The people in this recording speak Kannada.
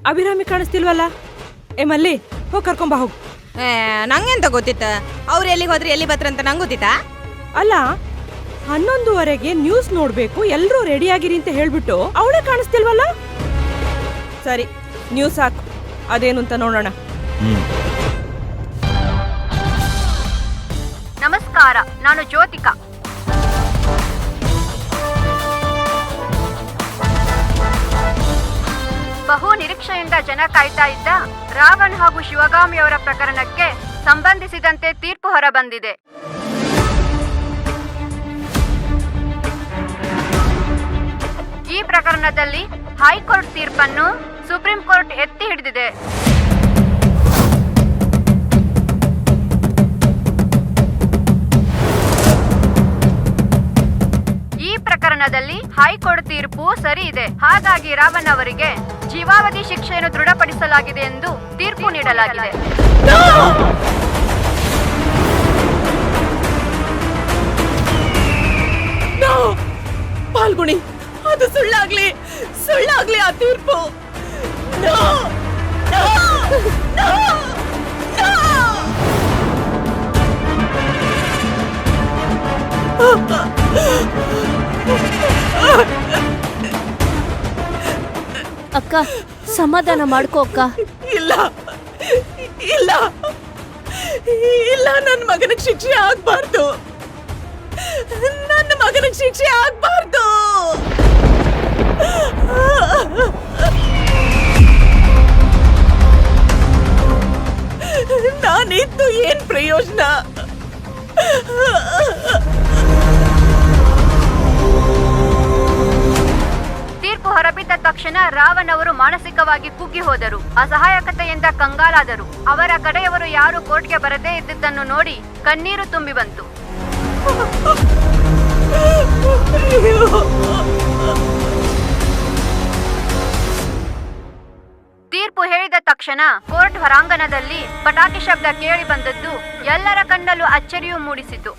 ಅಭಿರಾಮಿ ಕಾಣಿಸ್ತಿಲ್ವಲ್ಲ? ಏ ಮಲ್ಲಿ, ಹೋಗಿ ಕರ್ಕೊಂಬ ಹೋಗು. ನಂಗೆಂತ ಗೊತ್ತಿತ್ತ? ಅವ್ರು ಎಲ್ಲಿಗೆ ಹೋದ್ರೆ ಎಲ್ಲಿ ಬತ್ರ ಅಂತ ನಂಗೆ ಗೊತ್ತಿತ್ತಾ? ಅಲ್ಲ, 11:30ಗೆ ನ್ಯೂಸ್ ನೋಡ್ಬೇಕು, ಎಲ್ರೂ ರೆಡಿ ಆಗಿರಿ ಅಂತ ಹೇಳ್ಬಿಟ್ಟು ಅವಳೇ ಕಾಣಿಸ್ತಿಲ್ವಲ್ಲ? ಸರಿ, ನ್ಯೂಸ್ ಹಾಕು, ಅದೇನು ಅಂತ ನೋಡೋಣ. ನಮಸ್ಕಾರ, ನಾನು ಜ್ಯೋತಿಕಾ. ಬಹು ನಿರೀಕ್ಷೆಯಿಂದ ಜನ ಕಾಯ್ತಾ ಇದ್ದ ರಾವಣ್ ಹಾಗೂ ಶಿವಗಾಮಿಯವರ ಪ್ರಕರಣಕ್ಕೆ ಸಂಬಂಧಿಸಿದಂತೆ ತೀರ್ಪು ಹೊರಬಂದಿದೆ. ಈ ಪ್ರಕರಣದಲ್ಲಿ ಹೈಕೋರ್ಟ್ ತೀರ್ಪನ್ನು ಸುಪ್ರೀಂ ಕೋರ್ಟ್ ಎತ್ತಿ ಹಿಡಿದಿದೆ. ಈ ಪ್ರಕರಣದಲ್ಲಿ ಹೈಕೋರ್ಟ್ ತೀರ್ಪು ಸರಿ ಇದೆ. ಹಾಗಾಗಿ ರಾವಣ್ ಅವರಿಗೆ ಜೀವಾವಧಿ ಶಿಕ್ಷೆಯನ್ನು ದೃಢಪಡಿಸಲಾಗಿದೆ ಎಂದು ತೀರ್ಪು ನೀಡಲಾಗಿದೆ. ಪಾಲ್ಗುಣಿ, ಅದು ಸುಳ್ಳಾಗ್ಲಿ ಆ ತೀರ್ಪು. ಅಕ್ಕ, ಸಮಾಧಾನ ಮಾಡ್ಕೋ ಅಕ್ಕ. ಇಲ್ಲ ಇಲ್ಲ ಇಲ್ಲ, ನನ್ನ ಮಗನಿಗೆ ಶಿಕ್ಷೆ ಆಗ್ಬಾರ್ದು. ನನ್ನ ಮಗನಿಗೆ ಶಿಕ್ಷೆ ಆಗ್ಬಾರ್ದು. ನಾನಿದ್ದು ಏನ್ ಪ್ರಯೋಜನ? ತೀರ್ಪು ಹೊರಬಿದ್ದ ತಕ್ಷಣ ರಾವಣ್ ಅವರು ಮಾನಸಿಕವಾಗಿ ಕುಗ್ಗಿ ಹೋದರು. ಅಸಹಾಯಕತೆಯಿಂದ ಕಂಗಾಲಾದರು. ಅವರ ಕಡೆಯವರು ಯಾರು ಕೋರ್ಟ್ಗೆ ಬರದೇ ಇದ್ದಿದ್ದನ್ನು ನೋಡಿ ಕಣ್ಣೀರು ತುಂಬಿ ಬಂತು. ತೀರ್ಪು ಹೇಳಿದ ತಕ್ಷಣ ಕೋರ್ಟ್ ಹೊರಾಂಗಣದಲ್ಲಿ ಪಟಾಕಿ ಶಬ್ದ ಕೇಳಿ ಬಂದದ್ದು ಎಲ್ಲರ ಕಣ್ಣಲ್ಲೂ ಅಚ್ಚರಿಯೂ ಮೂಡಿಸಿತು.